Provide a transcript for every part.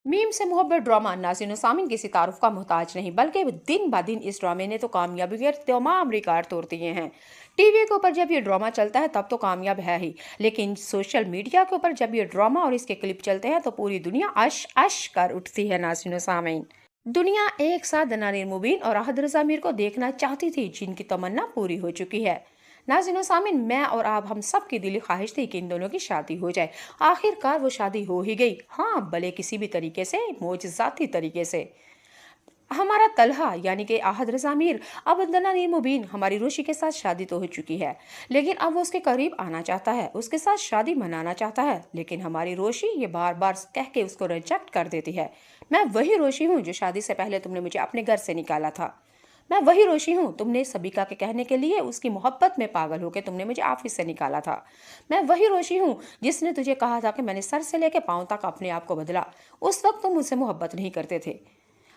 Meme से मोहब्बत drama नाज़रीन और सामीन किसी तारुफ का मोहताज नहीं, बल्कि दिन ब दिन इस ड्रामे ने तो कामयाबी के तमाम रिकॉर्ड तोड़ दिए हैं। टीवी के ऊपर जब ये ड्रामा चलता है तब तो कामयाब है ही, लेकिन सोशल मीडिया के ऊपर जब ये ड्रामा और इसके क्लिप चलते हैं तो पूरी दुनिया अश अश कर उठती है। नाज़रीन और सामीन, दुनिया एक साथ दनानिर मुबीन और अहद रज़ा मीर को देखना चाहती थी, जिनकी तमन्ना पूरी हो चुकी है। नाज़रीन और सामीन, मैं और आप हम सब की दिली ख्वाहिश थी कि इन दोनों की शादी हो जाए। आखिरकार वो शादी हो ही गई, हाँ, भले किसी भी तरीके से, मोजज़ाती तरीके से। हमारा तलहा यानी कि अहद रज़ा मीर अब दनानिर मुबीन हमारी रोशी के साथ शादी तो हो चुकी है, लेकिन अब वो उसके करीब आना चाहता है, उसके साथ शादी मनाना चाहता है। लेकिन हमारी रोशी ये बार बार कह के उसको रिजेक्ट कर देती है। मैं वही रोशी हूँ जो शादी से पहले तुमने मुझे अपने घर से निकाला था। मैं वही रोशी हूँ, तुमने सबीका के कहने के लिए उसकी मोहब्बत में पागल होकर तुमने मुझे ऑफिस से निकाला था। मैं वही रोशी हूँ जिसने तुझे कहा था कि मैंने सर से लेकर पांव तक अपने आप को बदला। उस वक्त तुम मुझसे मोहब्बत नहीं करते थे।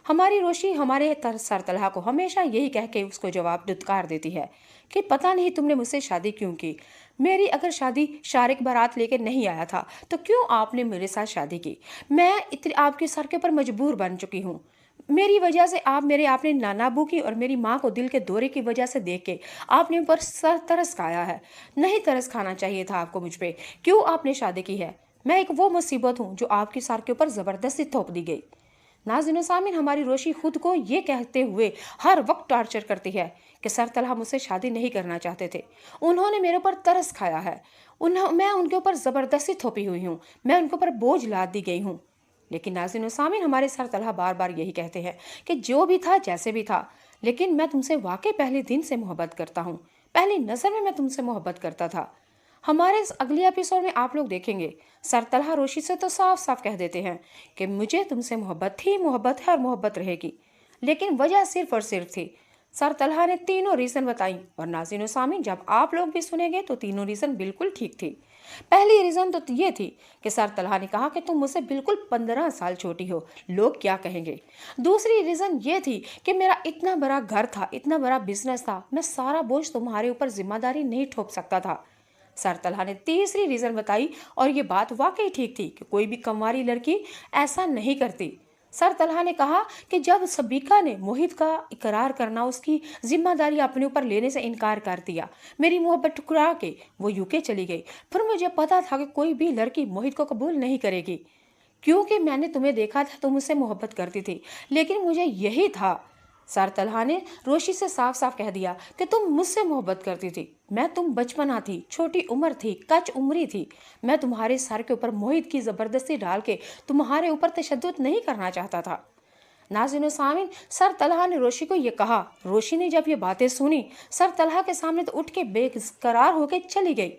हमारी रोशी हमारे सर तलहा को हमेशा यही कह के उसको जवाब दुत्कार देती है कि पता नहीं तुमने मुझसे शादी क्यों की। मेरी अगर शादी शारिक बारात लेकर नहीं आया था तो क्यों आपने मेरे साथ शादी की। मैं इतनी आपके सर के ऊपर मजबूर बन चुकी हूँ। मेरी वजह से आप मेरे आपने नाना अबू की और मेरी माँ को दिल के दौरे की वजह से देख के आपने ऊपर सर तरस खाया है। नहीं तरस खाना चाहिए था आपको मुझ पे। क्यों आपने शादी की है। मैं एक वो मुसीबत हूँ जो आपके सर के ऊपर जबरदस्ती थोप दी गई। नाज़रीन सामीन, हमारी रोशी खुद को ये कहते हुए हर वक्त टॉर्चर करती है कि सर तलहा मुझसे शादी नहीं करना चाहते थे, उन्होंने मेरे ऊपर तरस खाया है, मैं उनके ऊपर ज़बरदस्ती थोपी हुई हूँ, मैं उनके ऊपर बोझ लाद दी गई हूँ। लेकिन नाज़रीन सामीन, हमारे सर तलहा बार बार यही कहते हैं कि जो भी था जैसे भी था, लेकिन मैं तुमसे वाकई पहले दिन से मोहब्बत करता हूँ, पहली नज़र में मैं तुमसे मोहब्बत करता था। हमारे इस अगले एपिसोड में आप लोग देखेंगे सर तलहा रोशी से तो साफ साफ कह देते हैं कि मुझे तुमसे मोहब्बत थी, मोहब्बत है और मोहब्बत रहेगी, लेकिन वजह सिर्फ और सिर्फ थी। सर तलहा ने तीनों रीज़न बताई और नाज़रीन सामीन, जब आप लोग भी सुनेंगे तो तीनों रीज़न बिल्कुल ठीक थी। पहली रीज़न तो ये थी कि सर तलहा ने कहा कि तुम मुझसे बिल्कुल 15 साल छोटी हो, लोग क्या कहेंगे। दूसरी रीज़न ये थी कि मेरा इतना बड़ा घर था, इतना बड़ा बिजनेस था, मैं सारा बोझ तुम्हारे ऊपर जिम्मेदारी नहीं ठोप सकता था। सर तलहा ने तीसरी रीज़न बताई और ये बात वाकई ठीक थी कि कोई भी कंवारी लड़की ऐसा नहीं करती। सर तलहा ने कहा कि जब सबीका ने मोहित का इकरार करना, उसकी जिम्मेदारी अपने ऊपर लेने से इनकार कर दिया, मेरी मोहब्बत ठुकरा के वो यूके चली गई, फिर मुझे पता था कि कोई भी लड़की मोहित को कबूल नहीं करेगी, क्योंकि मैंने तुम्हें देखा था, तुम मुझसे मोहब्बत करती थी, लेकिन मुझे यही था। सर तलहा ने रोशी से साफ साफ कह दिया कि तुम मुझसे मोहब्बत करती थी, मैं तुम बचपना थी, छोटी उम्र थी, कच उम्री थी, मैं तुम्हारे सर के ऊपर मोहित की ज़बरदस्ती डाल के तुम्हारे ऊपर तशद्दुद नहीं करना चाहता था। नाज़रीन सामीन, सर तलहा ने रोशी को ये कहा। रोशी ने जब ये बातें सुनी, सर तलहा के सामने तो उठ के बेकरार होकर चली गई,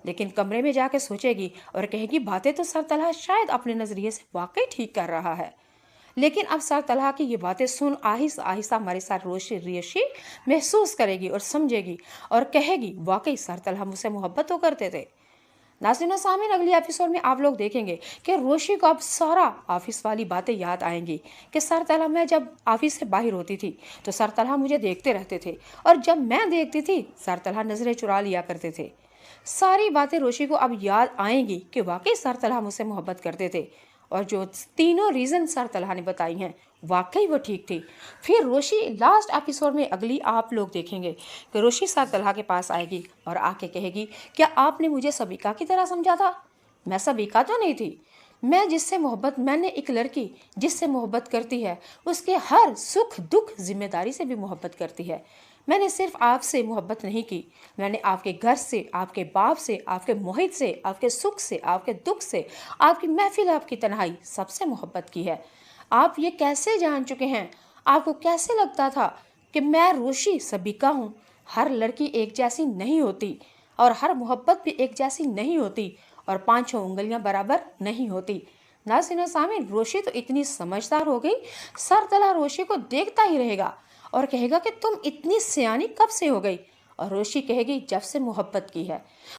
लेकिन कमरे में जाके सोचेगी और कहेगी बातें तो सर तलहा शायद अपने नज़रिए से वाकई ठीक कर रहा है। लेकिन अब सर तलहा की ये बातें सुन आहिस्ता आहिस्ता हमारे साथ रोशी महसूस करेगी और समझेगी और कहेगी वाकई सर तलहा मुझसे मोहब्बत तो करते थे। नाज़रीन सामीन, अगली एपिसोड में आप लोग देखेंगे कि रोशी को अब सारा ऑफिस वाली बातें याद आएंगी कि सर तलहा, मैं जब ऑफिस से बाहर होती थी तो सर तलहा मुझे देखते रहते थे और जब मैं देखती थी सर तलहा नज़रें चुरा लिया करते थे। सारी बातें रोशी को अब याद आएंगी कि वाकई सर तलहा मुझसे मोहब्बत करते थे और जो तीनों रीज़न सर तलहा ने बताई हैं वाकई वो ठीक थी। फिर रोशी लास्ट एपिसोड में अगली आप लोग देखेंगे कि रोशी सर तलहा के पास आएगी और आके कहेगी, क्या आपने मुझे सबीका की तरह समझा था। मैं सबीका तो नहीं थी। मैंने एक लड़की जिससे मोहब्बत करती है उसके हर सुख दुख जिम्मेदारी से भी मोहब्बत करती है। मैंने सिर्फ आपसे मोहब्बत नहीं की, मैंने आपके घर से, आपके बाप से, आपके मोहित से, आपके सुख से, आपके दुख से, आपकी महफिल, आपकी तन्हाई, सबसे मोहब्बत की है। आप ये कैसे जान चुके हैं। आपको कैसे लगता था कि मैं रोशी सबीका हूँ। हर लड़की एक जैसी नहीं होती और हर मोहब्बत भी एक जैसी नहीं होती और पांचों उंगलियां बराबर नहीं होती। नाज़रीन सामीन, रोशी तो इतनी समझदार हो गई, सर तलहा रोशी को देखता ही रहेगा और कहेगा कि तुम इतनी सियानी कब से हो गई, और रोशी कहेगी जब से मोहब्बत की है।